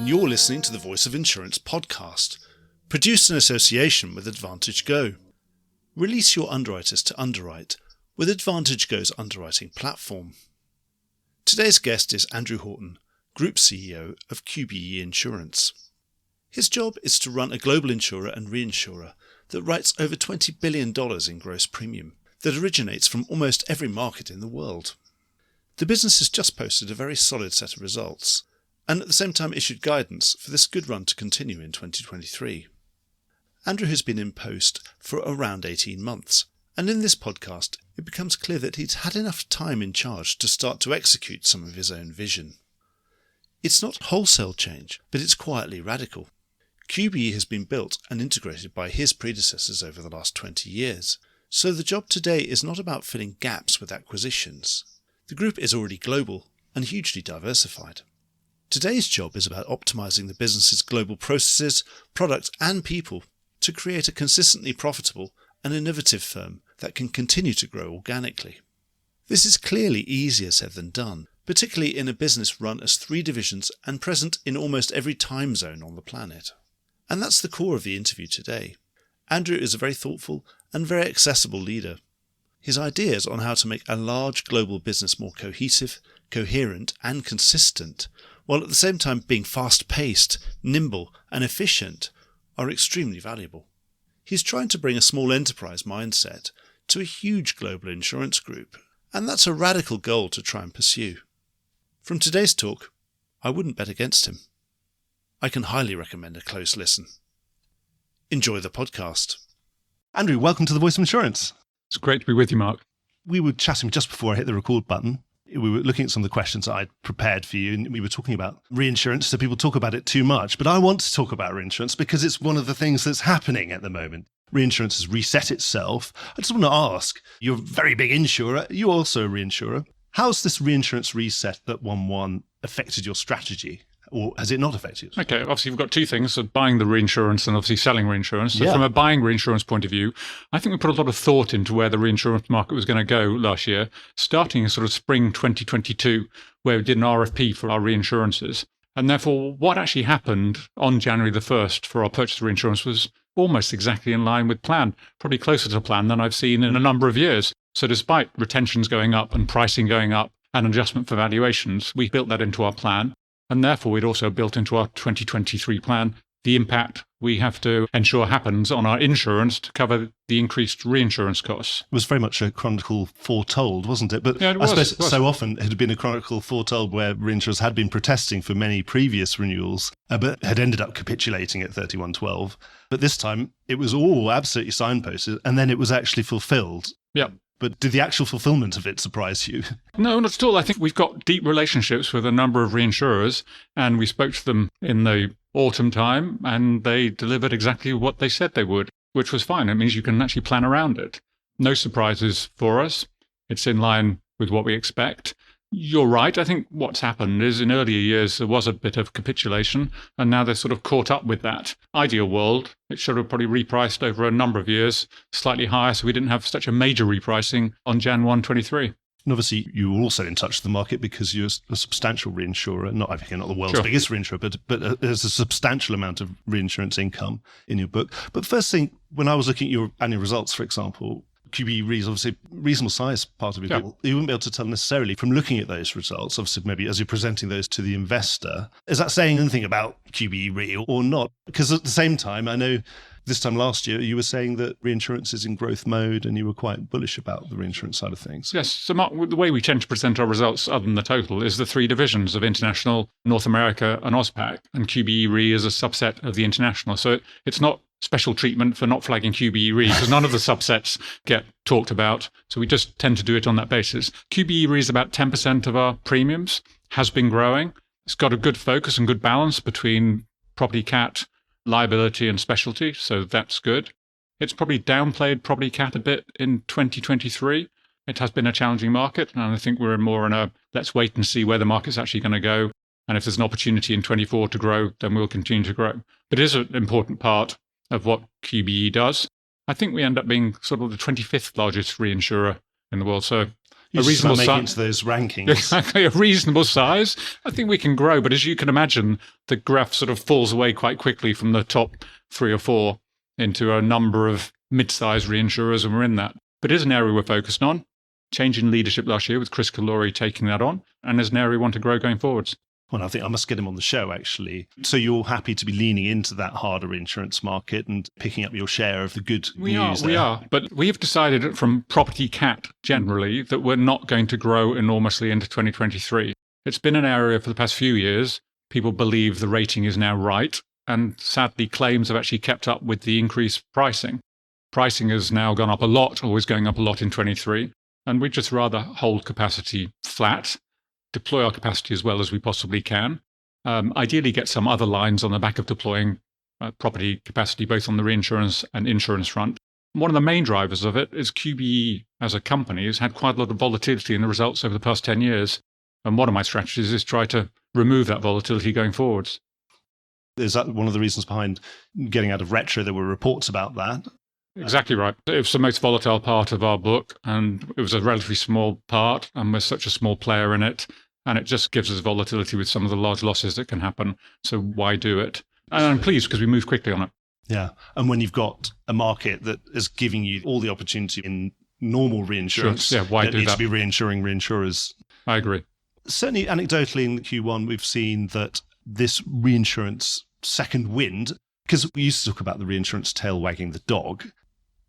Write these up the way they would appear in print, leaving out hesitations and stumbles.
and you're listening to the Voice of Insurance podcast, produced in association with Advantage Go. Release your underwriters to underwrite with Advantage Go's underwriting platform. Today's guest is Andrew Horton, Group CEO of QBE Insurance. His job is to run a global insurer and reinsurer that writes over $20 billion in gross premium that originates from almost every market in the world. The business has just posted a very solid set of results, and at the same time issued guidance for this good run to continue in 2023. Andrew has been in post for around 18 months, and in this podcast it becomes clear that he's had enough time in charge to start to execute some of his own vision. It's not wholesale change, but it's quietly radical. QBE has been built and integrated by his predecessors over the last 20 years, so the job today is not about filling gaps with acquisitions. The group is already global and hugely diversified. Today's job is about optimising the business's global processes, products and people to create a consistently profitable and innovative firm that can continue to grow organically. This is clearly easier said than done, particularly in a business run as 3 divisions and present in almost every time zone on the planet. And that's the core of the interview today. Andrew is a very thoughtful and very accessible leader. His ideas on how to make a large global business more cohesive, coherent and consistent, while at the same time being fast-paced, nimble and efficient, are extremely valuable. He's trying to bring a small enterprise mindset to a huge global insurance group, and that's a radical goal to try and pursue. From today's talk, I wouldn't bet against him. I can highly recommend a close listen. Enjoy the podcast. Andrew, welcome to the Voice of Insurance. It's great to be with you, Mark. We were chatting just before I hit the record button. We were looking at some of the questions I'd prepared for you, and we were talking about reinsurance, so people talk about it too much. But I want to talk about reinsurance because it's one of the things that's happening at the moment. Reinsurance has reset itself. I just want to ask, you're a very big insurer, you're also a reinsurer. How's this reinsurance reset that 1/1 affected your strategy? Or has it not affected? Okay, obviously we've got 2 things, so buying the reinsurance and obviously selling reinsurance. So from a buying reinsurance point of view, I think we put a lot of thought into where the reinsurance market was going to go last year, starting in sort of spring 2022, where we did an RFP for our reinsurances. And therefore, what actually happened on January the 1st for our purchase of reinsurance was almost exactly in line with plan, probably closer to plan than I've seen in a number of years. So despite retentions going up and pricing going up and adjustment for valuations, we built that into our plan. And therefore, we'd also built into our 2023 plan the impact we have to ensure happens on our insurance to cover the increased reinsurance costs. It was very much a chronicle foretold, wasn't it? But yeah, I suppose so often it had been a chronicle foretold where reinsurers had been protesting for many previous renewals, but had ended up capitulating at 31/12. But this time, it was all absolutely signposted, and then it was actually fulfilled. Yeah. But did the actual fulfillment of it surprise you? No, not at all. I think we've got deep relationships with a number of reinsurers, and we spoke to them in the autumn time, and they delivered exactly what they said they would, which was fine. It means you can actually plan around it. No surprises for us. It's in line with what we expect. You're right. I think what's happened is in earlier years there was a bit of capitulation, and now they're sort of caught up with that. Ideal world, it should have probably repriced over a number of years, slightly higher, so we didn't have such a major repricing on Jan 1, 23. And obviously, you were also in touch with the market because you're a substantial reinsurer. Not, I think, you're not the world's biggest reinsurer, but there's a substantial amount of reinsurance income in your book. But first thing, when I was looking at your annual results, for example, QBE Re is obviously a reasonable size part of your book. You wouldn't be able to tell necessarily from looking at those results, obviously maybe as you're presenting those to the investor. Is that saying anything about QBE Re or not? Because at the same time, I know this time last year, you were saying that reinsurance is in growth mode and you were quite bullish about the reinsurance side of things. Yes. So Mark, the way we tend to present our results, other than the total, is the 3 divisions of International, North America and AusPac. And QBE Re is a subset of the International. So it's not special treatment for not flagging QBE Re because none of the subsets get talked about. So we just tend to do it on that basis. QBE Re is about 10% of our premiums, has been growing. It's got a good focus and good balance between property cat, liability and specialty. So that's good. It's probably downplayed property cat a bit in 2023. It has been a challenging market. And I think we're more in a let's wait and see where the market's actually going to go. And if there's an opportunity in 24 to grow, then we'll continue to grow. But it is an important part of what QBE does. I think we end up being sort of the 25th largest reinsurer in the world. So reasonable size. size. Into those rankings. Exactly, a reasonable size. I think we can grow, but as you can imagine, the graph sort of falls away quite quickly from the top 3 or 4 into a number of mid-sized reinsurers, and we're in that. But it is an area we're focused on. Change in leadership last year with Chris Calori taking that on, and is an area we want to grow going forwards. Well, I think I must get him on the show, actually. So you're happy to be leaning into that harder insurance market and picking up your share of the good news? We are. But we have decided from property cat generally that we're not going to grow enormously into 2023. It's been an area for the past few years. People believe the rating is now right. And sadly, claims have actually kept up with the increased pricing. Pricing has now gone up a lot, always going up a lot in 23. And we'd just rather hold capacity flat, deploy our capacity as well as we possibly can. Ideally, get some other lines on the back of deploying property capacity, both on the reinsurance and insurance front. One of the main drivers of it is QBE as a company has had quite a lot of volatility in the results over the past 10 years. And one of my strategies is try to remove that volatility going forwards. Is that one of the reasons behind getting out of retro? There were reports about that. Exactly right. It was the most volatile part of our book, and it was a relatively small part, and we're such a small player in it, and it just gives us volatility with some of the large losses that can happen. So why do it? And I'm pleased because we moved quickly on it. Yeah. And when you've got a market that is giving you all the opportunity in normal reinsurance, sure. Yeah, why do needs that? To be reinsuring reinsurers. I agree. Certainly, anecdotally in Q1, we've seen that this reinsurance second wind, because we used to talk about the reinsurance tail wagging the dog,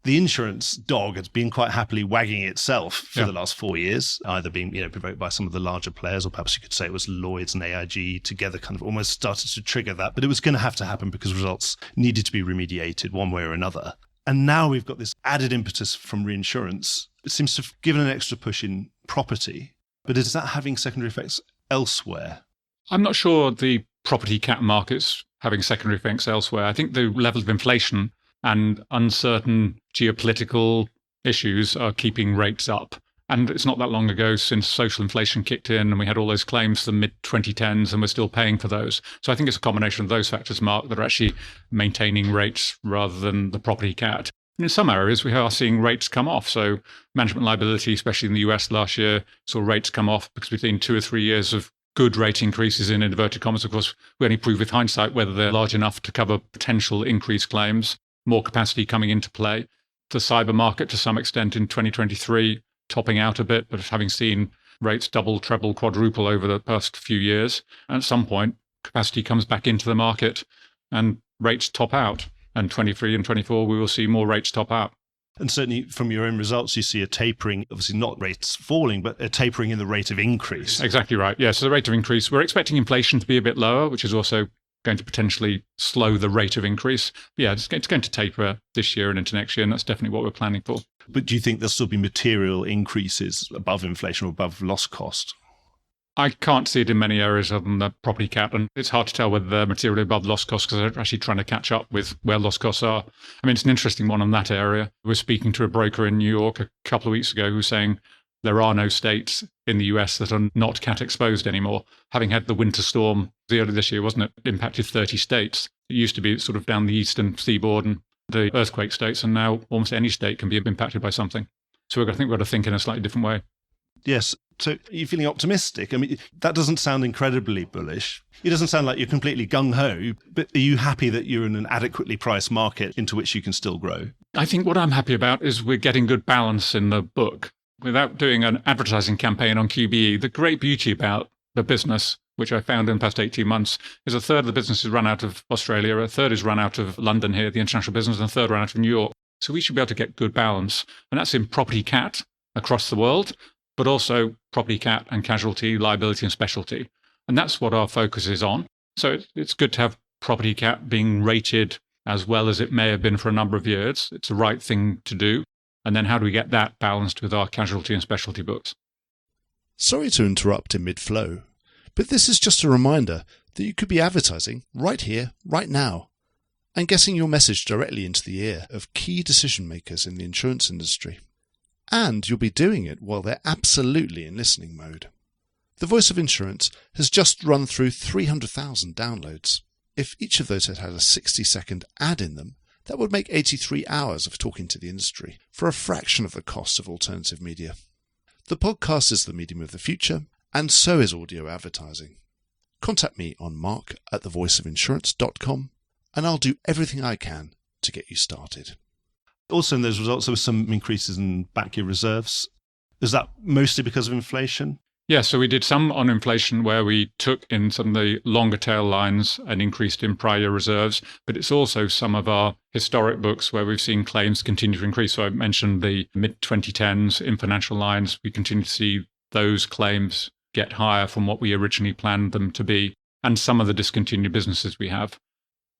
the insurance dog has been quite happily wagging itself for the last 4 years, either being provoked by some of the larger players, or perhaps you could say it was Lloyd's and AIG together kind of almost started to trigger that. But it was going to have to happen because results needed to be remediated one way or another. And now we've got this added impetus from reinsurance. It seems to have given an extra push in property. But is that having secondary effects elsewhere? I'm not sure the property cat market's having secondary effects elsewhere. I think the level of inflation and uncertain geopolitical issues are keeping rates up. And it's not that long ago since social inflation kicked in and we had all those claims for the mid-2010s and we're still paying for those. So I think it's a combination of those factors, Mark, that are actually maintaining rates rather than the property cat. And in some areas, we are seeing rates come off. So management liability, especially in the US last year, saw rates come off because we've seen 2 or 3 years of good rate increases in inverted commas. Of course, we only prove with hindsight whether they're large enough to cover potential increased claims. More capacity coming into play. The cyber market, to some extent, in 2023, topping out a bit, but having seen rates double, treble, quadruple over the past few years. And at some point, capacity comes back into the market and rates top out. And 23 and 24, we will see more rates top out. And certainly from your own results, you see a tapering, obviously not rates falling, but a tapering in the rate of increase. Exactly right. Yeah, so the rate of increase, we're expecting inflation to be a bit lower, which is also going to potentially slow the rate of increase. But yeah, it's going to taper this year and into next year, and that's definitely what we're planning for. But do you think there'll still be material increases above inflation or above loss cost? I can't see it in many areas other than the property cat, and it's hard to tell whether they're materially above loss costs because they're actually trying to catch up with where loss costs are. I mean, it's an interesting one on that area. We were speaking to a broker in New York a couple of weeks ago who was saying there are no states in the US that are not cat exposed anymore. Having had the winter storm earlier this year, wasn't it? Impacted 30 states. It used to be sort of down the eastern seaboard and the earthquake states, and now almost any state can be impacted by something. So I think we've got to think in a slightly different way. Yes. So are you feeling optimistic? I mean, that doesn't sound incredibly bullish. It doesn't sound like you're completely gung-ho, but are you happy that you're in an adequately priced market into which you can still grow? I think what I'm happy about is we're getting good balance in the book. Without doing an advertising campaign on QBE, the great beauty about the business, which I found in the past 18 months, is a third of the business is run out of Australia, a third is run out of London here, the international business, and a third run out of New York. So we should be able to get good balance. And that's in property cat across the world, but also property cat and casualty, liability and specialty. And that's what our focus is on. So it's good to have property cat being rated as well as it may have been for a number of years. It's the right thing to do. And then how do we get that balanced with our casualty and specialty books? Sorry to interrupt in mid-flow, but this is just a reminder that you could be advertising right here, right now, and getting your message directly into the ear of key decision makers in the insurance industry. And you'll be doing it while they're absolutely in listening mode. The Voice of Insurance has just run through 300,000 downloads. If each of those had had a 60-second ad in them, that would make 83 hours of talking to the industry for a fraction of the cost of alternative media. The podcast is the medium of the future, and so is audio advertising. Contact me on mark@thevoiceofinsurance.com, and I'll do everything I can to get you started. Also in those results, there were some increases in back year reserves. Is that mostly because of inflation? Yeah, so we did some on inflation where we took in some of the longer tail lines and increased in prior year reserves, but it's also some of our historic books where we've seen claims continue to increase. So I mentioned the mid-2010s in financial lines. We continue to see those claims get higher from what we originally planned them to be, and some of the discontinued businesses we have.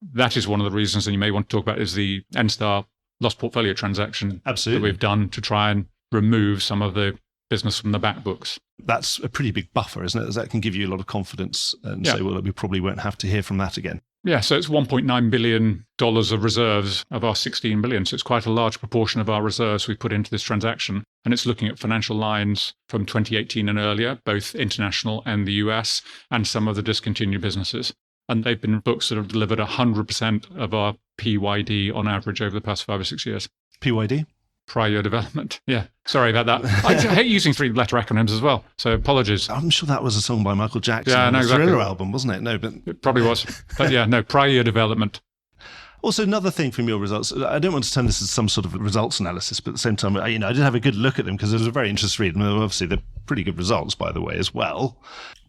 That is one of the reasons, and you may want to talk about, is the Enstar lost portfolio transaction Absolutely. that we've done to try and remove some of the business from the back books. That's a pretty big buffer, isn't it? That can give you a lot of confidence and say, well, we probably won't have to hear from that again. Yeah, so it's $1.9 billion of reserves of our $16 billion. So it's quite a large proportion of our reserves we put into this transaction. And it's looking at financial lines from 2018 and earlier, both international and the US, and some of the discontinued businesses. And they've been books that have delivered 100% of our PYD on average over the past 5 or 6 years. PYD? Prior year development. Yeah, sorry about that. I hate using 3-letter acronyms as well, so apologies. I'm sure that was a song by Michael Jackson on the exactly. Thriller album, wasn't it? No, but it probably was. But yeah, no, prior year development. Also, another thing from your results, I don't want to turn this as some sort of results analysis, but at the same time, I did have a good look at them because it was a very interesting read. And obviously, they're pretty good results, by the way, as well.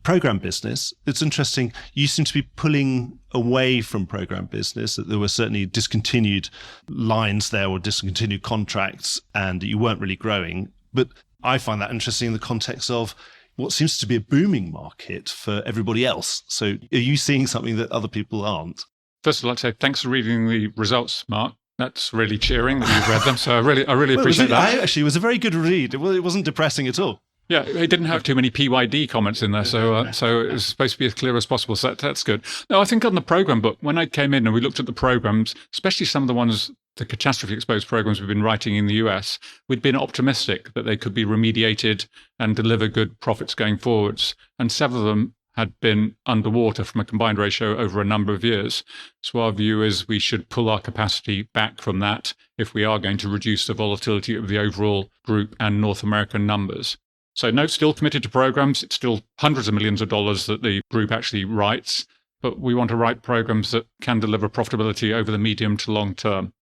Program business, it's interesting. You seem to be pulling away from program business, that there were certainly discontinued lines there or discontinued contracts, and you weren't really growing. But I find that interesting in the context of what seems to be a booming market for everybody else. So are you seeing something that other people aren't? First, I'd like to say thanks for reading the results, Mark. That's really cheering that you've read them. So I really appreciate that. It was a very good read. It wasn't depressing at all. Yeah, it didn't have too many PYD comments in there, so it was supposed to be as clear as possible, so that's good. No, I think on the program book, when I came in and we looked at the programs, especially some of the ones, the catastrophe-exposed programs we've been writing in the US, we'd been optimistic that they could be remediated and deliver good profits going forwards, and several of them had been underwater from a combined ratio over a number of years. So our view is we should pull our capacity back from that if we are going to reduce the volatility of the overall group and North American numbers. So no, still committed to programs. It's still hundreds of millions of dollars that the group actually writes, but we want to write programs that can deliver profitability over the medium to long term.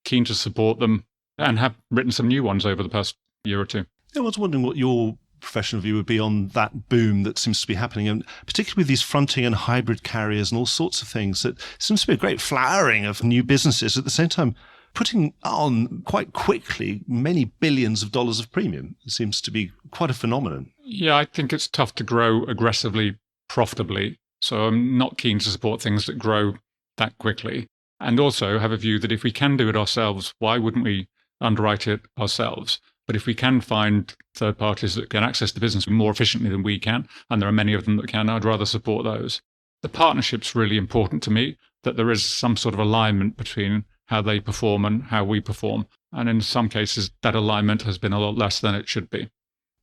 Keen to support them and have written some new ones over the past year or two. I was wondering what your professional view would be on that boom that seems to be happening, and particularly with these fronting and hybrid carriers and all sorts of things. That seems to be a great flowering of new businesses at the same time, putting on quite quickly many billions of dollars of premium. It seems to be quite a phenomenon. Yeah, I think it's tough to grow aggressively, profitably. So I'm not keen to support things that grow that quickly. And also have a view that if we can do it ourselves, why wouldn't we underwrite it ourselves? But if we can find third parties that can access the business more efficiently than we can, and there are many of them that can, I'd rather support those. The partnership's really important to me, that there is some sort of alignment between how they perform and how we perform. And in some cases, that alignment has been a lot less than it should be.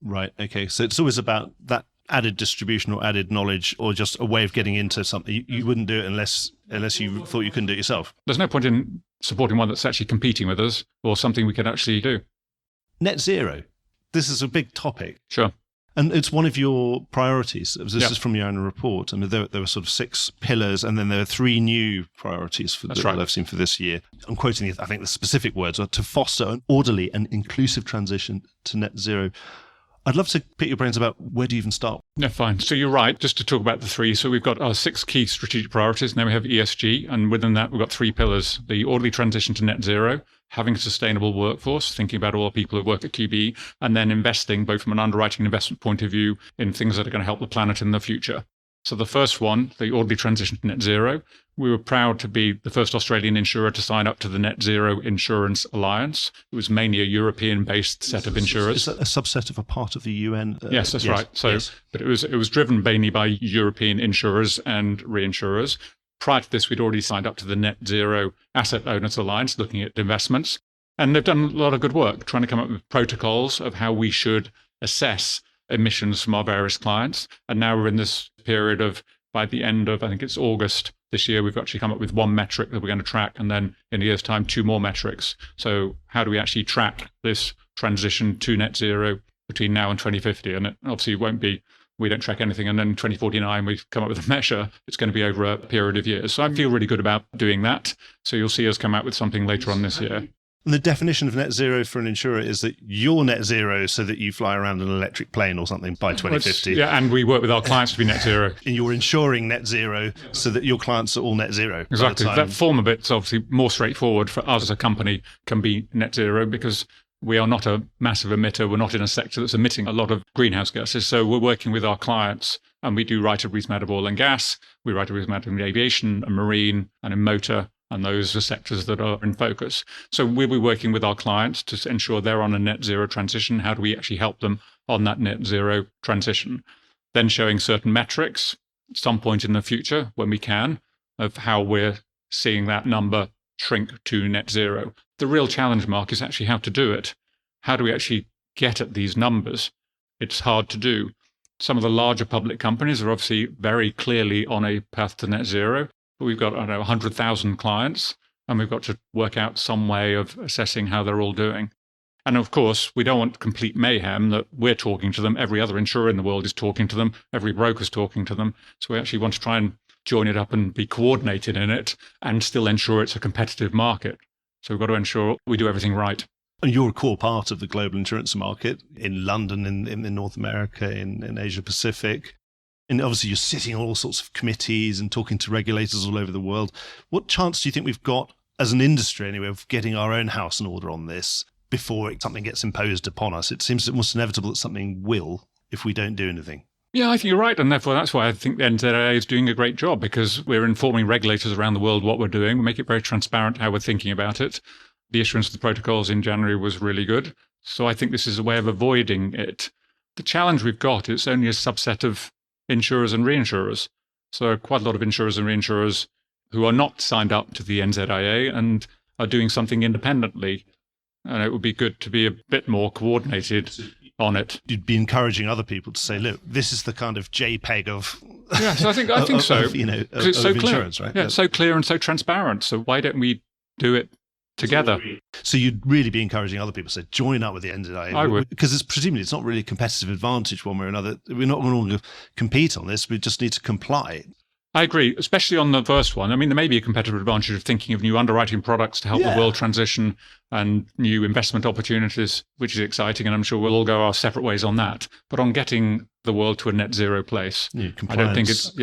Right. Okay. So it's always about that added distribution or added knowledge or just a way of getting into something. You wouldn't do it unless you thought you couldn't do it yourself. There's no point in supporting one that's actually competing with us or something we could actually do. Net zero. This is a big topic. Sure. And it's one of your priorities. This is from your annual report. I mean, there were sort of 6 pillars, and then there are 3 new priorities that I've seen for this year. I'm quoting, I think the specific words are to foster an orderly and inclusive transition to net zero. I'd love to pick your brains about where do you even start? Yeah, fine. So you're right, just to talk about the 3. So we've got our 6 key strategic priorities. Now we have ESG, and within that, we've got 3 pillars. The orderly transition to net zero, having a sustainable workforce, thinking about all the people who work at QBE, and then investing, both from an underwriting and investment point of view, in things that are going to help the planet in the future. So the first one, the orderly transition to net zero, we were proud to be the first Australian insurer to sign up to the Net Zero Insurance Alliance. It was mainly a European-based set of insurers. Is that a subset of a part of the UN? Yes, that's right. So, but it was driven mainly by European insurers and reinsurers. Prior to this, we'd already signed up to the Net Zero Asset Owners Alliance, looking at investments. And they've done a lot of good work trying to come up with protocols of how we should assess emissions from our various clients. And now we're in this period of, by the end of, I think it's August this year, we've actually come up with 1 metric that we're going to track, and then in a year's time, 2 more metrics. So how do we actually track this transition to net zero between now and 2050. And it obviously won't be, we don't track anything. And then in 2049, we come up with a measure. It's going to be over a period of years. So I feel really good about doing that. So you'll see us come out with something later on this year. And the definition of net zero for an insurer is that you're net zero so that you fly around an electric plane or something by 2050. Yeah, and we work with our clients to be net zero. And you're insuring net zero so that your clients are all net zero. Exactly. That form of it's obviously more straightforward for us as a company, can be net zero because we are not a massive emitter. We're not in a sector that's emitting a lot of greenhouse gases. So we're working with our clients, and we do write a reasonable amount of oil and gas. We write a reasonable amount in aviation and marine and in motor. And those are sectors that are in focus. So we'll be working with our clients to ensure they're on a net zero transition. How do we actually help them on that net zero transition? Then showing certain metrics at some point in the future when we can of how we're seeing that number shrink to net zero. The real challenge, Mark, is actually how to do it. How do we actually get at these numbers? It's hard to do. Some of the larger public companies are obviously very clearly on a path to net zero. But we've got, 100,000 clients, and we've got to work out some way of assessing how they're all doing. And of course, we don't want complete mayhem that we're talking to them. Every other insurer in the world is talking to them. Every broker's talking to them. So we actually want to try and join it up and be coordinated in it and still ensure it's a competitive market. So we've got to ensure we do everything right. And you're a core part of the global insurance market in London, in North America, in Asia Pacific. And obviously you're sitting on all sorts of committees and talking to regulators all over the world. What chance do you think we've got, as an industry anyway, of getting our own house in order on this before something gets imposed upon us? It seems almost inevitable that something will if we don't do anything. Yeah, I think you're right. And therefore, that's why I think the NZIA is doing a great job, because we're informing regulators around the world what we're doing. We make it very transparent how we're thinking about it. The issuance of the protocols in January was really good. So I think this is a way of avoiding it. The challenge we've got is only a subset of insurers and reinsurers. So quite a lot of insurers and reinsurers who are not signed up to the NZIA and are doing something independently. And it would be good to be a bit more coordinated on it. You'd be encouraging other people to say, look, this is the kind of JPEG of... Yeah, so I think so. Of, it's so clear. Insurance, right? Yeah, it's so clear and so transparent. So why don't we do it together? So you'd really be encouraging other people to say, join up with the NZIA. I would. Because presumably it's not really a competitive advantage one way or another. We're not going to compete on this. We just need to comply. I agree, especially on the first one. I mean, there may be a competitive advantage of thinking of new underwriting products to help the world transition and new investment opportunities, which is exciting. And I'm sure we'll all go our separate ways on that. But on getting the world to a net zero place, I don't think it's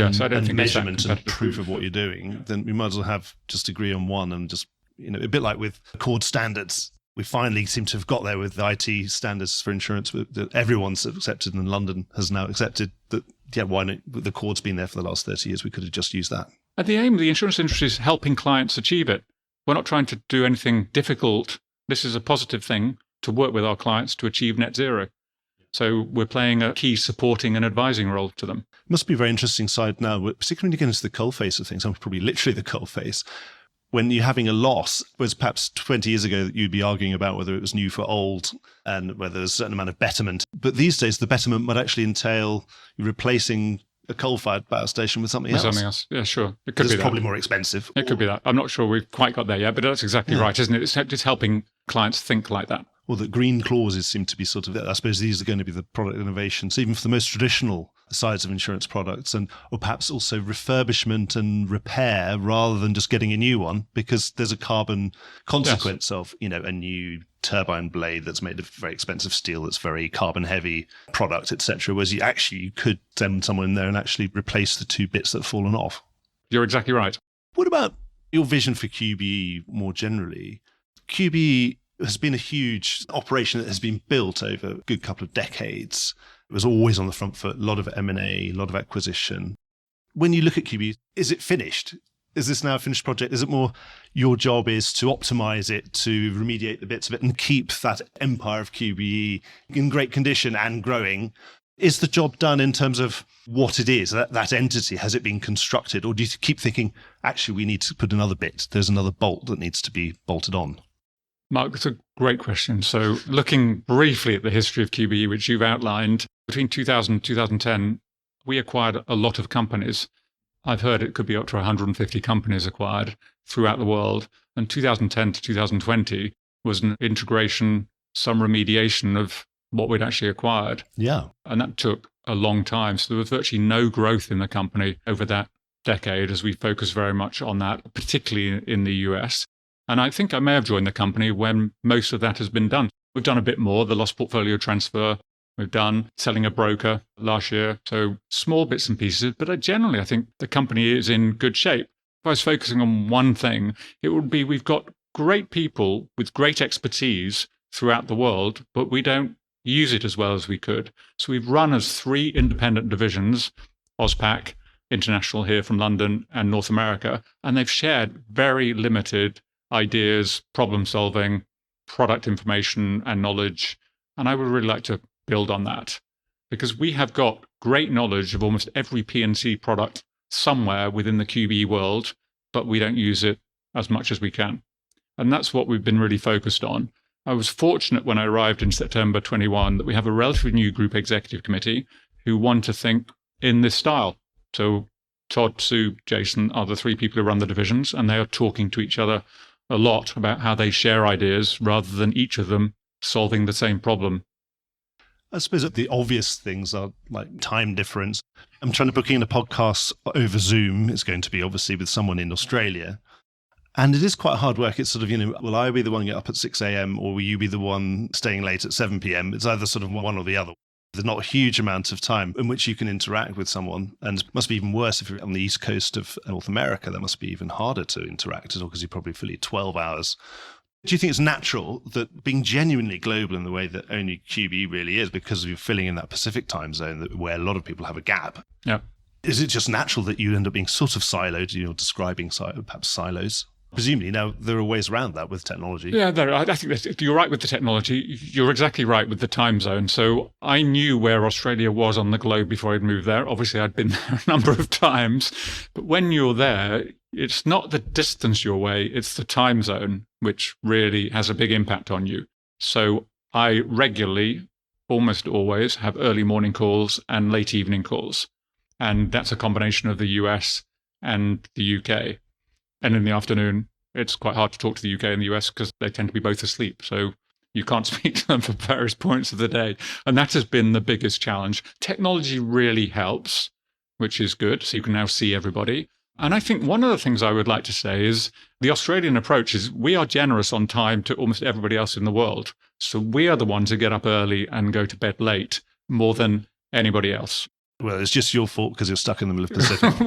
measurement and proof of what you're doing. Then we might as well just agree on one and just, a bit like with Accord standards. We finally seem to have got there with the IT standards for insurance that everyone's accepted, and London has now accepted that, why not? The Accord's been there for the last 30 years. We could have just used that. At the aim of the insurance industry is helping clients achieve it. We're not trying to do anything difficult. This is a positive thing to work with our clients to achieve net zero. So we're playing a key supporting and advising role to them. It must be a very interesting side now, particularly when you get into the coalface of things. I'm probably literally the coalface. When you're having a loss, whereas perhaps 20 years ago you'd be arguing about whether it was new for old and whether there's a certain amount of betterment. But these days, the betterment might actually entail replacing a coal-fired power station with something else. Something else, yeah, sure. It could be probably more expensive. It could be that. I'm not sure we've quite got there yet, but that's exactly right, isn't it? It's just helping clients think like that. Well, the green clauses seem to be sort of, I suppose these are going to be the product innovations, even for the most traditional sides of insurance products, or perhaps also refurbishment and repair rather than just getting a new one, because there's a carbon consequence of, a new turbine blade that's made of very expensive steel that's very carbon heavy product, etc. Whereas you could send someone in there and actually replace the two bits that have fallen off. You're exactly right. What about your vision for QBE more generally? QBE has been a huge operation that has been built over a good couple of decades. It was always on the front foot, a lot of M&A, a lot of acquisition. When you look at QBE, is it finished? Is this now a finished project? Is it more your job is to optimize it, to remediate the bits of it and keep that empire of QBE in great condition and growing? Is the job done in terms of what it is, that entity? Has it been constructed? Or do you keep thinking, actually, we need to put another bit? There's another bolt that needs to be bolted on. Mark, that's a great question. So looking briefly at the history of QBE, which you've outlined, between 2000 and 2010, we acquired a lot of companies. I've heard it could be up to 150 companies acquired throughout the world. And 2010 to 2020 was an integration, some remediation of what we'd actually acquired. Yeah. And that took a long time. So there was virtually no growth in the company over that decade as we focused very much on that, particularly in the US. And I think I may have joined the company when most of that has been done. We've done a bit more, the lost portfolio transfer. We've done selling a broker last year. So small bits and pieces. But generally, I think the company is in good shape. If I was focusing on one thing, it would be we've got great people with great expertise throughout the world, but we don't use it as well as we could. So we've run as 3 independent divisions, AusPac, International here from London, and North America, and they've shared very limited ideas, problem solving, product information and knowledge. And I would really like to build on that because we have got great knowledge of almost every P&C product somewhere within the QBE world, but we don't use it as much as we can. And that's what we've been really focused on. I was fortunate when I arrived in September 21 that we have a relatively new group executive committee who want to think in this style. So Todd, Sue, Jason are the 3 people who run the divisions, and they are talking to each other a lot about how they share ideas rather than each of them solving the same problem. I suppose the obvious things are like time difference. I'm trying to book in a podcast over Zoom. It's going to be obviously with someone in Australia. And it is quite hard work. It's sort of, will I be the one get up at 6 a.m. or will you be the one staying late at 7 p.m.? It's either sort of one or the other. There's not a huge amount of time in which you can interact with someone. And it must be even worse if you're on the east coast of North America. That must be even harder to interact as well because you probably fully 12 hours. Do you think it's natural that being genuinely global in the way that only QBE really is because you're filling in that Pacific time zone where a lot of people have a gap? Yeah. Is it just natural that you end up being sort of siloed, describing perhaps silos? Presumably now there are ways around that with technology. Yeah, I think you're right with the technology. You're exactly right with the time zone. So I knew where Australia was on the globe before I'd moved there. Obviously, I'd been there a number of times. But when you're there, it's not the distance you're away, it's the time zone, which really has a big impact on you. So I regularly, almost always, have early morning calls and late evening calls. And that's a combination of the US and the UK. And in the afternoon, it's quite hard to talk to the UK and the US because they tend to be both asleep. So you can't speak to them for various points of the day. And that has been the biggest challenge. Technology really helps, which is good. So you can now see everybody. And I think one of the things I would like to say is the Australian approach is we are generous on time to almost everybody else in the world. So we are the ones who get up early and go to bed late more than anybody else. Well, it's just your fault because you're stuck in the middle of the Pacific.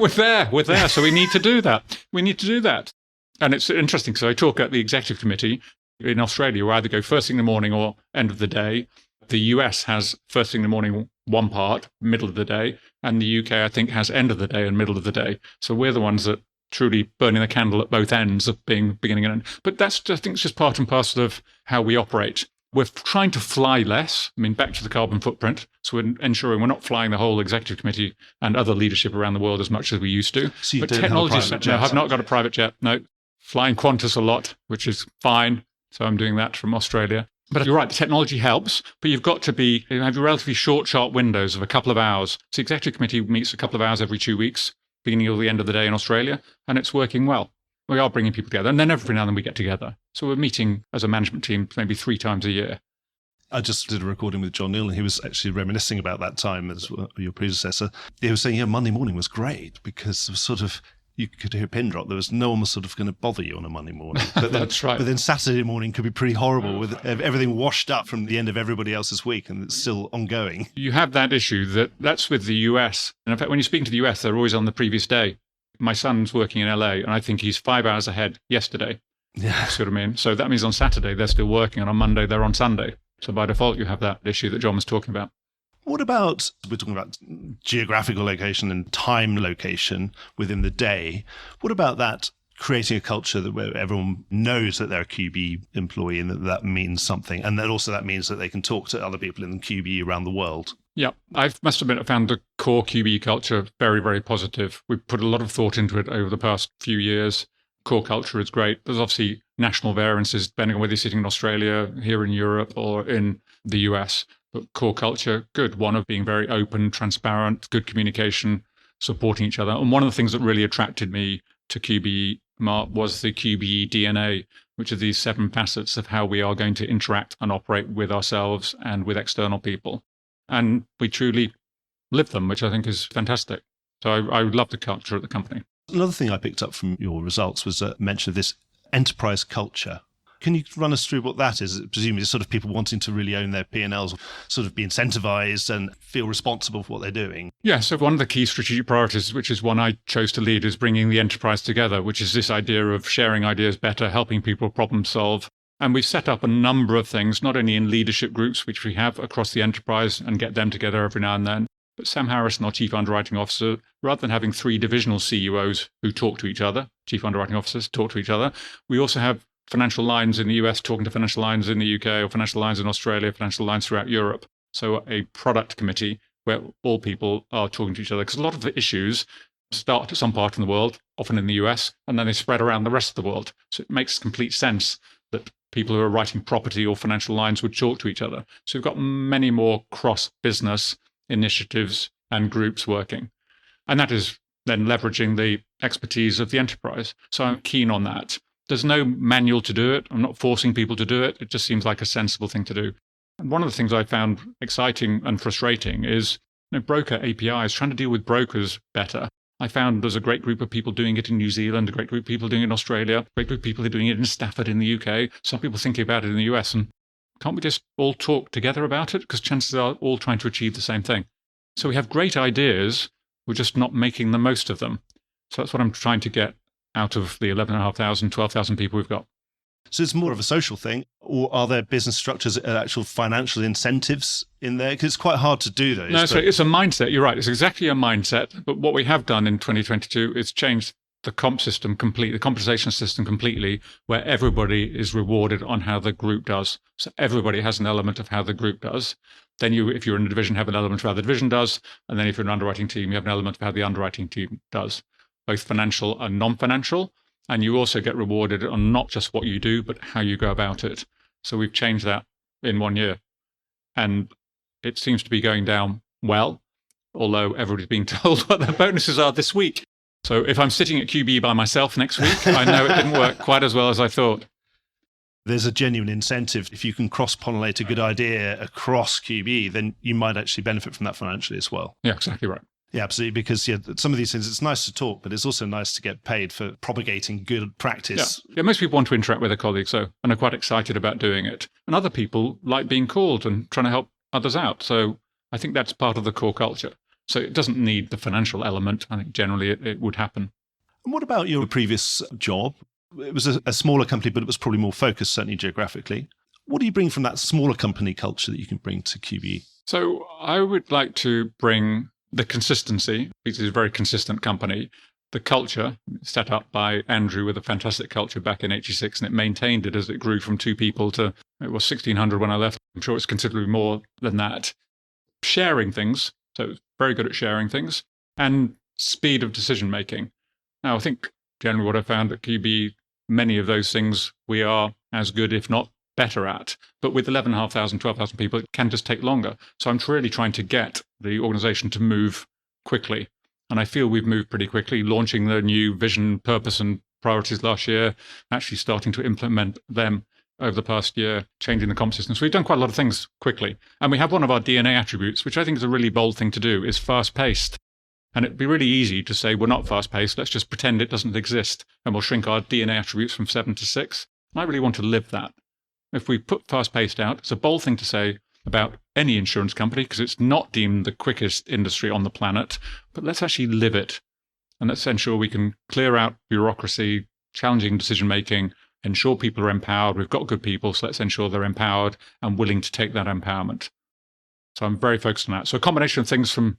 We're there. So we need to do that. And it's interesting. So I talk at the executive committee in Australia. We either go first thing in the morning or end of the day. The US has first thing in the morning, one part, middle of the day. And the UK, I think, has end of the day and middle of the day. So we're the ones that truly burning the candle at both ends of being beginning and end. But I think it's just part and parcel of how we operate. We're trying to fly less. I mean, back to the carbon footprint. So we're ensuring we're not flying the whole executive committee and other leadership around the world as much as we used to. So you but don't have a private jet? No, I've not got a private jet. No, flying Qantas a lot, which is fine. So I'm doing that from Australia. But you're right, the technology helps, but you've got to have relatively short, sharp windows of a couple of hours. So the executive committee meets a couple of hours every 2 weeks, beginning or the end of the day in Australia, and it's working well. We are bringing people together, and then every now and then we get together. So we're meeting as a management team maybe 3 times a year. I just did a recording with John Neal, and he was actually reminiscing about that time as your predecessor. He was saying, Monday morning was great because it was sort of, you could hear a pin drop. There was no one was sort of going to bother you on a Monday morning. But then, That's right. But then Saturday morning could be pretty horrible with everything washed up from the end of everybody else's week, and it's still ongoing. You have that issue that's with the US. And in fact, when you're speaking to the US, they're always on the previous day. My son's working in LA, and I think he's 5 hours ahead yesterday. Yeah. See what I mean? So that means on Saturday, they're still working, and on Monday, they're on Sunday. So by default, you have that issue that John was talking about. What about, we're talking about geographical location and time location within the day. What about that, creating a culture where everyone knows that they're a QBE employee and that means something, and that also that means that they can talk to other people in the QBE around the world? Yeah, I must admit I found the core QBE culture very, very positive. We've put a lot of thought into it over the past few years. Core culture is great. There's obviously national variances depending on whether you're sitting in Australia, here in Europe, or in the US. But core culture, good. One of being very open, transparent, good communication, supporting each other. And one of the things that really attracted me to QBE, Mark, was the QBE DNA. which are these 7 facets of how we are going to interact and operate with ourselves and with external people. And we truly live them, which I think is fantastic. So I love the culture at the company. Another thing I picked up from your results was a mention of this enterprise culture. Can you run us through what that is? Presumably it's sort of people wanting to really own their P&Ls, sort of be incentivized and feel responsible for what they're doing. Yeah, so one of the key strategic priorities, which is one I chose to lead, is bringing the enterprise together, which is this idea of sharing ideas better, helping people problem solve. And we've set up a number of things, not only in leadership groups, which we have across the enterprise and get them together every now and then, but Sam Harrison, our Chief Underwriting Officer, rather than having 3 divisional CUOs who talk to each other, Chief Underwriting Officers talk to each other, we also have financial lines in the US talking to financial lines in the UK, or financial lines in Australia, financial lines throughout Europe. So a product committee where all people are talking to each other. Because a lot of the issues start at some part in the world, often in the US, and then they spread around the rest of the world. So it makes complete sense that people who are writing property or financial lines would talk to each other. So we've got many more cross-business initiatives and groups working. And that is then leveraging the expertise of the enterprise. So I'm keen on that. There's no manual to do it. I'm not forcing people to do it. It just seems like a sensible thing to do. And one of the things I found exciting and frustrating is broker APIs, trying to deal with brokers better. I found there's a great group of people doing it in New Zealand, a great group of people doing it in Australia, a great group of people who are doing it in Stafford in the UK, some people thinking about it in the US. And can't we just all talk together about it? Because chances are all trying to achieve the same thing. So we have great ideas, we're just not making the most of them. So that's what I'm trying to get out of the 11,500, 12,000 people we've got. So it's more of a social thing, or are there business structures and actual financial incentives in there? Because it's quite hard to do those. No, so it's a mindset. You're right. It's exactly a mindset. But what we have done in 2022 is changed the comp system completely, the compensation system completely, where everybody is rewarded on how the group does. So everybody has an element of how the group does. Then you, if you're in a division, have an element of how the division does. And then if you're an underwriting team, you have an element of how the underwriting team does, both financial and non-financial. And you also get rewarded on not just what you do, but how you go about it. So we've changed that in 1 year. And it seems to be going down well, although everybody's being told what their bonuses are this week. So if I'm sitting at QBE by myself next week, I know it didn't work quite as well as I thought. There's a genuine incentive. If you can cross-pollinate a good idea across QBE, then you might actually benefit from that financially as well. Yeah, exactly right. Yeah, absolutely. Because some of these things, it's nice to talk, but it's also nice to get paid for propagating good practice. Yeah, most people want to interact with their colleagues, and are quite excited about doing it. And other people like being called and trying to help others out. So I think that's part of the core culture. So it doesn't need the financial element. I think generally it would happen. And what about your previous job? It was a smaller company, but it was probably more focused, certainly geographically. What do you bring from that smaller company culture that you can bring to QBE? So I would like to bring the consistency, because it's a very consistent company, the culture set up by Andrew with a fantastic culture back in 86, and it maintained it as it grew from 2 people to, it was 1,600 when I left. I'm sure it's considerably more than that. Sharing things, so it's very good at sharing things, and speed of decision making. Now, I think generally what I found at QBE, many of those things we are as good, if not better at. But with 11,500, 12,000 people, it can just take longer. So I'm really trying to get the organization to move quickly. And I feel we've moved pretty quickly, launching the new vision, purpose, and priorities last year, actually starting to implement them over the past year, changing the comp system. So we've done quite a lot of things quickly. And we have one of our DNA attributes, which I think is a really bold thing to do, is fast-paced. And it'd be really easy to say, we're not fast-paced, let's just pretend it doesn't exist, and we'll shrink our DNA attributes from 7 to 6. And I really want to live that. If we put fast-paced out, it's a bold thing to say about any insurance company, because it's not deemed the quickest industry on the planet, but let's actually live it. And let's ensure we can clear out bureaucracy, challenging decision-making, ensure people are empowered. We've got good people, so let's ensure they're empowered and willing to take that empowerment. So I'm very focused on that. So a combination of things from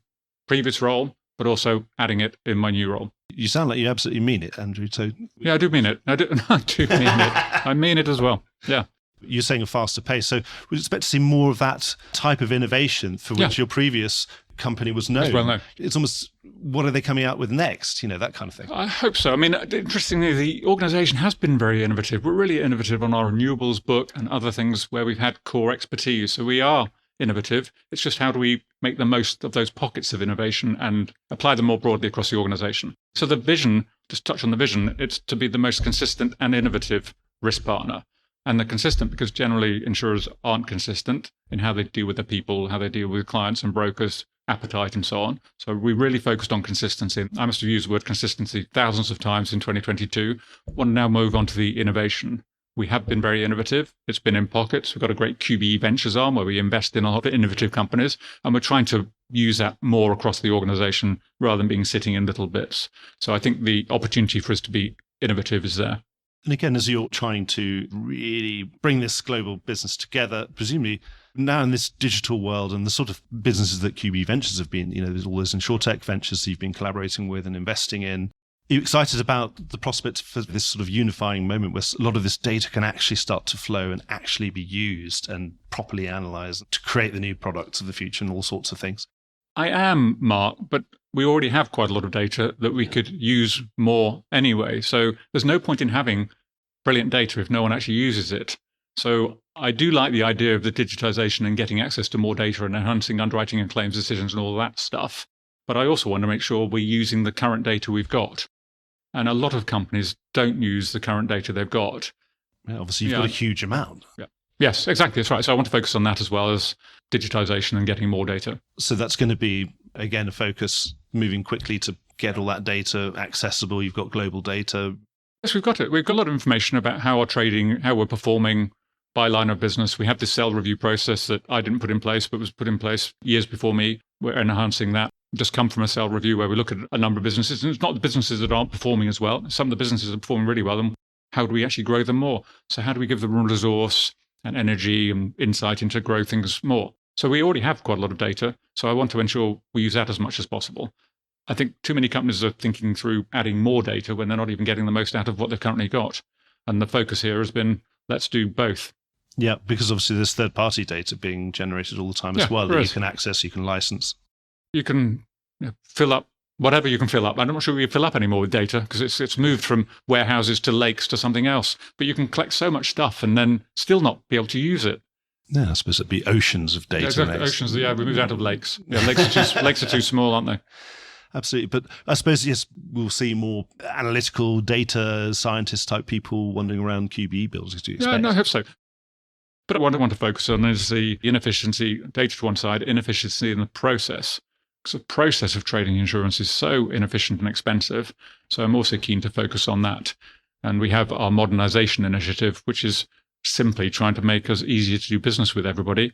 previous role, but also adding it in my new role. You sound like you absolutely mean it, Andrew. So yeah, I do mean it. I do mean it. I mean it as well. Yeah. You're saying a faster pace. So we'd expect to see more of that type of innovation for which your previous company was known. Well known. It's almost, what are they coming out with next? That kind of thing. I hope so. I mean, interestingly, the organization has been very innovative. We're really innovative on our renewables book and other things where we've had core expertise. So we are innovative. It's just how do we make the most of those pockets of innovation and apply them more broadly across the organization. So the vision, just touch on the vision, it's to be the most consistent and innovative risk partner. And they're consistent because generally insurers aren't consistent in how they deal with their people, how they deal with clients and brokers, appetite and so on. So we really focused on consistency. I must have used the word consistency thousands of times in 2022. I want to now move on to the innovation. We have been very innovative. It's been in pockets. We've got a great QBE Ventures arm where we invest in a lot of innovative companies, and we're trying to use that more across the organization rather than being sitting in little bits. So I think the opportunity for us to be innovative is there. And again, as you're trying to really bring this global business together, presumably now in this digital world and the sort of businesses that QBE Ventures have been, there's all those insurtech ventures that you've been collaborating with and investing in. Are you excited about the prospect for this sort of unifying moment where a lot of this data can actually start to flow and actually be used and properly analysed to create the new products of the future and all sorts of things? I am, Mark, but we already have quite a lot of data that we could use more anyway. So there's no point in having brilliant data if no one actually uses it. So I do like the idea of the digitization and getting access to more data and enhancing underwriting and claims decisions and all that stuff. But I also want to make sure we're using the current data we've got. And a lot of companies don't use the current data they've got. Yeah, obviously, you've got a huge amount. Yeah. Yes, exactly. That's right. So I want to focus on that as well as digitization and getting more data. So that's going to be, again, a focus moving quickly to get all that data accessible. You've got global data. Yes, we've got it. We've got a lot of information about how we're trading, how we're performing by line of business. We have this sell review process that I didn't put in place, but was put in place years before me. We're enhancing that. Just come from a sell review where we look at a number of businesses. And it's not the businesses that aren't performing as well. Some of the businesses are performing really well. And how do we actually grow them more? So how do we give them resource and energy and insight into grow things more? So we already have quite a lot of data. So I want to ensure we use that as much as possible. I think too many companies are thinking through adding more data when they're not even getting the most out of what they've currently got. And the focus here has been, let's do both. Yeah, because obviously there's third-party data being generated all the time as well that you can access, you can license. You can fill up whatever you can fill up. I'm not sure we can fill up anymore with data because it's moved from warehouses to lakes to something else. But you can collect so much stuff and then still not be able to use it. Yeah, I suppose it'd be oceans of data. Yeah, exactly. Oceans, we moved out of lakes. Yeah, lakes are too small, aren't they? Absolutely. But I suppose, yes, we'll see more analytical data scientist type people wandering around QBE buildings, do you expect? Yeah, no, I hope so. But what I want to focus on is the inefficiency, data to one side, inefficiency in the process. Because the process of trading insurance is so inefficient and expensive. So I'm also keen to focus on that. And we have our modernization initiative, which is simply trying to make us easier to do business with everybody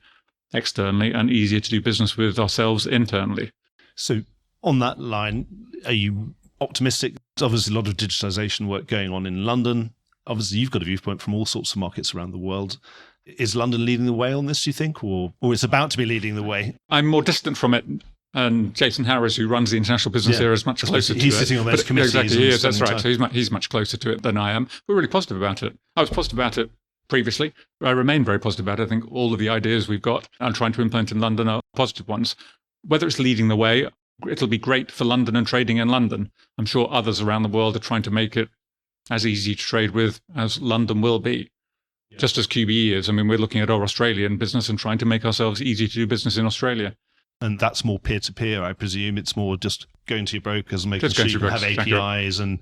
externally and easier to do business with ourselves internally. So on that line, are you optimistic? There's obviously a lot of digitization work going on in London. Obviously, you've got a viewpoint from all sorts of markets around the world. Is London leading the way on this, do you think, or it's about to be leading the way? I'm more distant from it. And Jason Harris, who runs the international business here, is much closer to it. He's sitting on those committees. Exactly, he is. That's right. So he's much closer to it than I am. We're really positive about it. I was positive about it previously. I remain very positive about it. I think all of the ideas we've got and trying to implement in London are positive ones. Whether it's leading the way, it'll be great for London and trading in London. I'm sure others around the world are trying to make it as easy to trade with as London will be. Yeah. Just as QBE is. I mean, we're looking at our Australian business and trying to make ourselves easy to do business in Australia. And that's more peer-to-peer, I presume. It's more just going to your brokers and making sure you have APIs and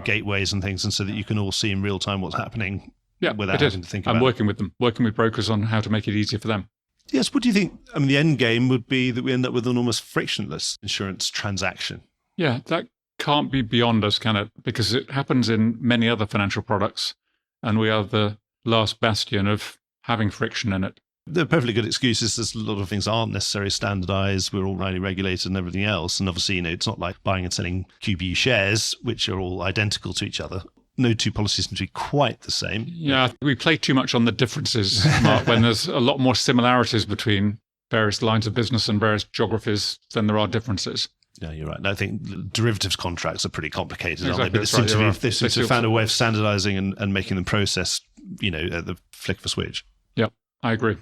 gateways and things, and so that you can all see in real time what's happening without having to think about it. I'm working with them, working with brokers on how to make it easier for them. Yes, what do you think? I mean, the end game would be that we end up with an almost frictionless insurance transaction. Yeah, that can't be beyond us, can it? Because it happens in many other financial products, and we are the last bastion of having friction in it. They're perfectly good excuses. There's a lot of things aren't necessarily standardized. We're all highly regulated and everything else. And obviously, it's not like buying and selling QBE shares, which are all identical to each other. No two policies seem to be quite the same. Yeah, we play too much on the differences, Mark, when there's a lot more similarities between various lines of business and various geographies than there are differences. Yeah, you're right. I think derivatives contracts are pretty complicated, aren't they? But they seem to have found a way of standardizing and making them process, at the flick of a switch. Yep, I agree.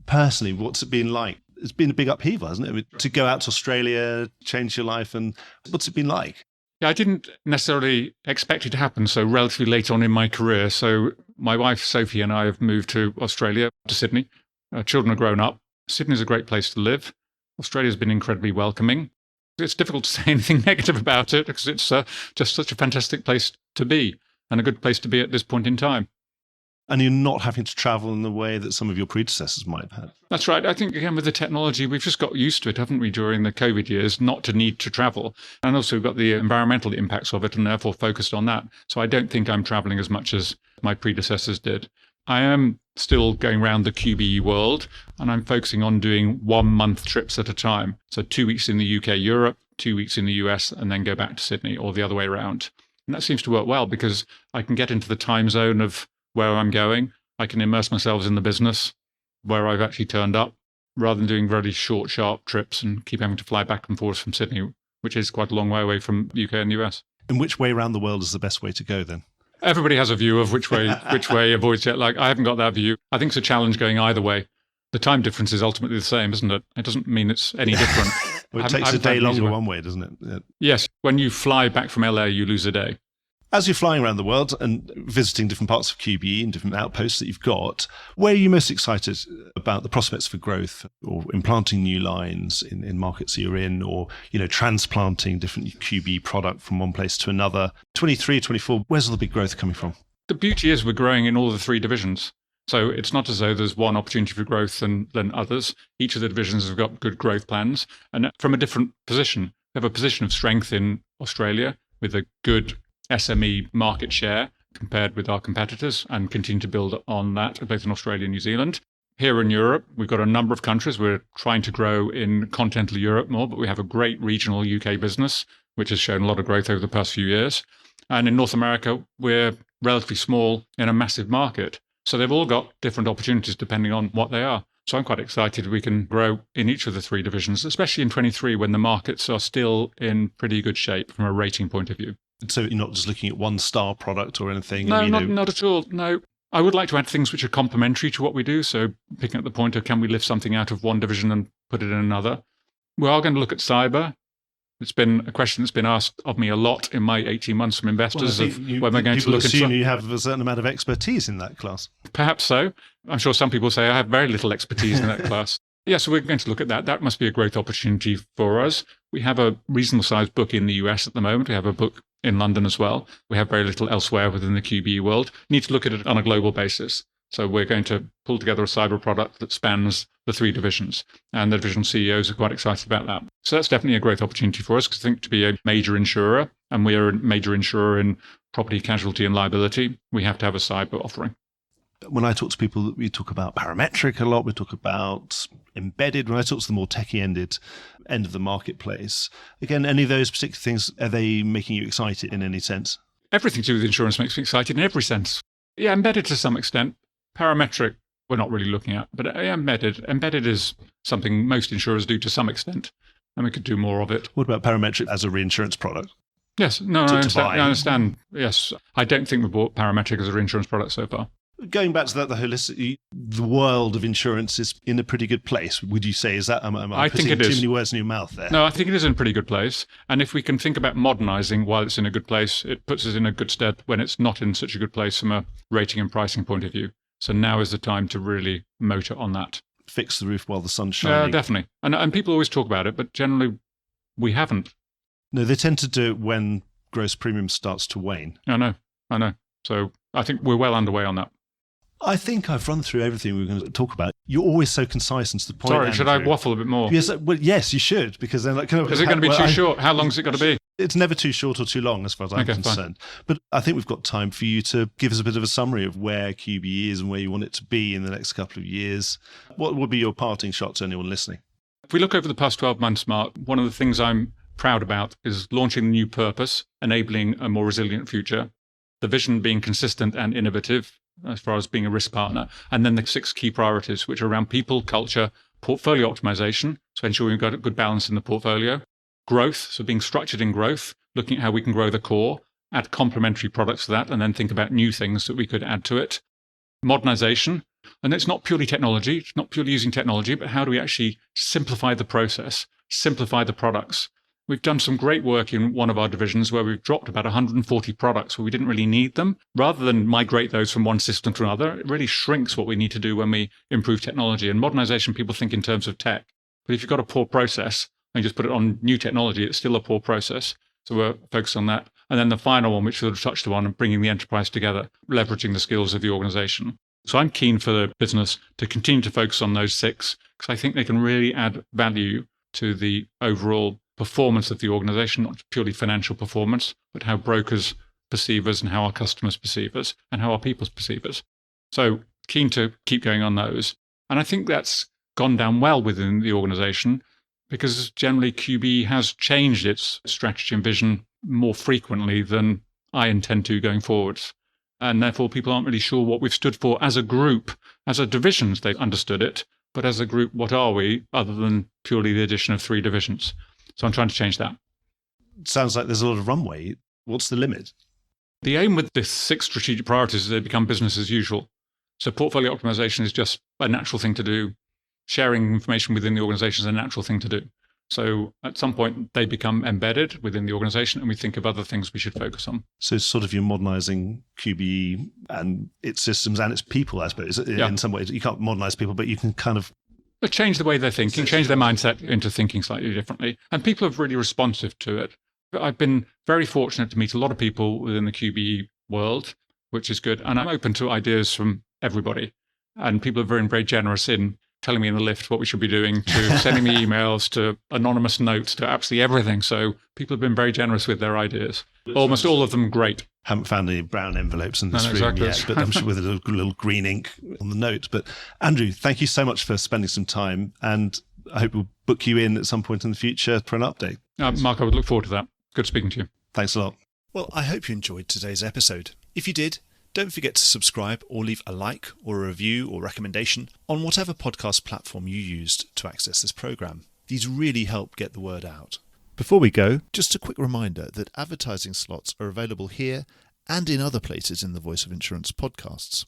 Personally, what's it been like? It's been a big upheaval, hasn't it? I mean, to go out to Australia, change your life, and what's it been like? Yeah, I didn't necessarily expect it to happen so relatively late on in my career. So my wife, Sophie, and I have moved to Australia, to Sydney. Our children are grown up. Sydney's a great place to live. Australia's been incredibly welcoming. It's difficult to say anything negative about it because it's just such a fantastic place to be and a good place to be at this point in time. And you're not having to travel in the way that some of your predecessors might have had. That's right. I think, again, with the technology, we've just got used to it, haven't we, during the COVID years, not to need to travel. And also we've got the environmental impacts of it and therefore focused on that. So I don't think I'm traveling as much as my predecessors did. I am still going around the QBE world, and I'm focusing on doing 1 month trips at a time. So 2 weeks in the UK, Europe, 2 weeks in the US, and then go back to Sydney, or the other way around. And that seems to work well because I can get into the time zone of where I'm going. I can immerse myself in the business where I've actually turned up, rather than doing very short, sharp trips and keep having to fly back and forth from Sydney, which is quite a long way away from the UK and the US. And which way around the world is the best way to go then? Everybody has a view of which way avoids jet lag. I haven't got that view. I think it's a challenge going either way. The time difference is ultimately the same, isn't it? It doesn't mean it's any different. Well, it takes a day longer one way, doesn't it? Yeah. Yes. When you fly back from LA, you lose a day. As you're flying around the world and visiting different parts of QBE and different outposts that you've got, where are you most excited about the prospects for growth or implanting new lines in markets you're in, or, transplanting different QBE product from one place to another? 23, 24, where's all the big growth coming from? The beauty is we're growing in all the three divisions. So it's not as though there's one opportunity for growth than others. Each of the divisions have got good growth plans. And from a different position, we have a position of strength in Australia with a good SME market share compared with our competitors, and continue to build on that both in Australia and New Zealand. Here in Europe, we've got a number of countries. We're trying to grow in continental Europe more, but we have a great regional UK business, which has shown a lot of growth over the past few years. And in North America, we're relatively small in a massive market. So they've all got different opportunities depending on what they are. So I'm quite excited we can grow in each of the three divisions, especially in 23 when the markets are still in pretty good shape from a rating point of view. So you're not just looking at one star product or anything? No, not at all. No. I would like to add things which are complementary to what we do. So picking up the point of, can we lift something out of one division and put it in another? We are going to look at cyber. It's been a question that's been asked of me a lot in my 18 months from investors when we're going to look at. People assume you have a certain amount of expertise in that class. Perhaps so. I'm sure some people say I have very little expertise in that class. Yeah, so we're going to look at that. That must be a growth opportunity for us. We have a reasonable sized book in the US at the moment. We have a book in London as well. We have very little elsewhere within the QBE world. Need to look at it on a global basis. So we're going to pull together a cyber product that spans the three divisions. And the division CEOs are quite excited about that. So that's definitely a growth opportunity for us, because I think to be a major insurer, and we are a major insurer in property, casualty and liability, we have to have a cyber offering. When I talk to people, we talk about parametric a lot. We talk about embedded. When I talk to the more techie-ended end of the marketplace, again, any of those particular things, are they making you excited in any sense? Everything to do with insurance makes me excited in every sense. Yeah, embedded to some extent. Parametric, we're not really looking at. But embedded is something most insurers do to some extent, and we could do more of it. What about parametric as a reinsurance product? Yes, no, I understand. Yes, I don't think we've bought parametric as a reinsurance product so far. Going back to that, the holistic, the world of insurance is in a pretty good place. Would you say? Is that? Am I putting too many words in your mouth there? No, I think it is in a pretty good place. And if we can think about modernising while it's in a good place, it puts us in a good stead when it's not in such a good place from a rating and pricing point of view. So now is the time to really motor on that. Fix the roof while the sun's shining. Yeah, definitely. And people always talk about it, but generally we haven't. No, they tend to do it when gross premium starts to wane. I know. So I think we're well underway on that. I think I've run through everything we were going to talk about. You're always so concise and to the point. Sorry, should I waffle a bit more? Yes, well, yes, you should, because then is it going to be too short? How long has it got to be? It's never too short or too long, as far as I'm concerned. Fine. But I think we've got time for you to give us a bit of a summary of where QBE is and where you want it to be in the next couple of years. What would be your parting shot to anyone listening? If we look over the past 12 months, Mark, one of the things I'm proud about is launching the new purpose, enabling a more resilient future, the vision being consistent and innovative as far as being a risk partner, and then the 6 key priorities, which are around people, culture, portfolio optimization, so ensuring we've got a good balance in the portfolio, growth, so being structured in growth, looking at how we can grow the core, add complementary products to that, and then think about new things that we could add to it. Modernization, and it's not purely technology, it's not purely using technology, but how do we actually simplify the process, simplify the products? We've done some great work in one of our divisions where we've dropped about 140 products where we didn't really need them. Rather than migrate those from one system to another, it really shrinks what we need to do when we improve technology. And modernization, people think in terms of tech. But if you've got a poor process and you just put it on new technology, it's still a poor process. So we're focused on that. And then the final one, which we sort of touched on, bringing the enterprise together, leveraging the skills of the organization. So I'm keen for the business to continue to focus on those 6, because I think they can really add value to the overall performance of the organization, not purely financial performance, but how brokers perceive us and how our customers perceive us and how our people perceive us. So keen to keep going on those. And I think that's gone down well within the organization, because generally QBE has changed its strategy and vision more frequently than I intend to going forwards. And therefore, people aren't really sure what we've stood for as a group. As a divisions, they've understood it. But as a group, what are we, other than purely the addition of 3 divisions? So I'm trying to change that. Sounds like there's a lot of runway. What's the limit? The aim with the 6 strategic priorities is they become business as usual. So portfolio optimization is just a natural thing to do. Sharing information within the organization is a natural thing to do. So at some point, they become embedded within the organization, and we think of other things we should focus on. So sort of you're modernizing QBE and its systems and its people, I suppose, in some ways. You can't modernize people, but you can kind of... But change the way they're thinking, change their mindset into thinking slightly differently. And people are really responsive to it. I've been very fortunate to meet a lot of people within the QBE world, which is good. And I'm open to ideas from everybody. And people are very, very generous in telling me in the lift what we should be doing, to sending me emails, to anonymous notes, to absolutely everything. So people have been very generous with their ideas. Almost all of them great. Haven't found any brown envelopes in this room yet, but I'm sure with a little green ink on the note. But Andrew, thank you so much for spending some time, and I hope we'll book you in at some point in the future for an update. Mark, I would look forward to that. Good speaking to you. Thanks a lot. Well, I hope you enjoyed today's episode. If you did, don't forget to subscribe or leave a like or a review or recommendation on whatever podcast platform you used to access this program. These really help get the word out. Before we go, just a quick reminder that advertising slots are available here and in other places in the Voice of Insurance podcasts.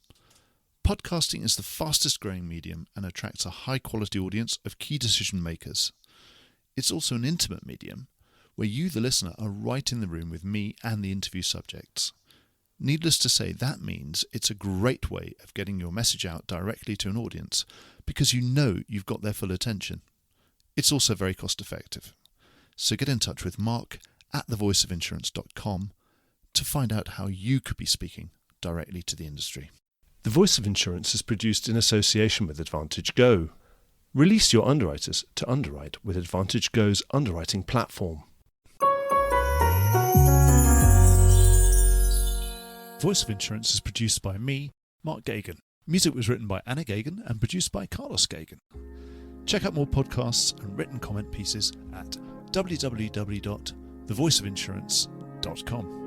Podcasting is the fastest growing medium and attracts a high quality audience of key decision makers. It's also an intimate medium where you, the listener, are right in the room with me and the interview subjects. Needless to say, that means it's a great way of getting your message out directly to an audience because you know you've got their full attention. It's also very cost effective. So get in touch with Mark at thevoiceofinsurance.com to find out how you could be speaking directly to the industry. The Voice of Insurance is produced in association with Advantage Go. Release your underwriters to underwrite with Advantage Go's underwriting platform. Voice of Insurance is produced by me, Mark Gagan. Music was written by Anna Gagan and produced by Carlos Gagan. Check out more podcasts and written comment pieces at www.thevoiceofinsurance.com.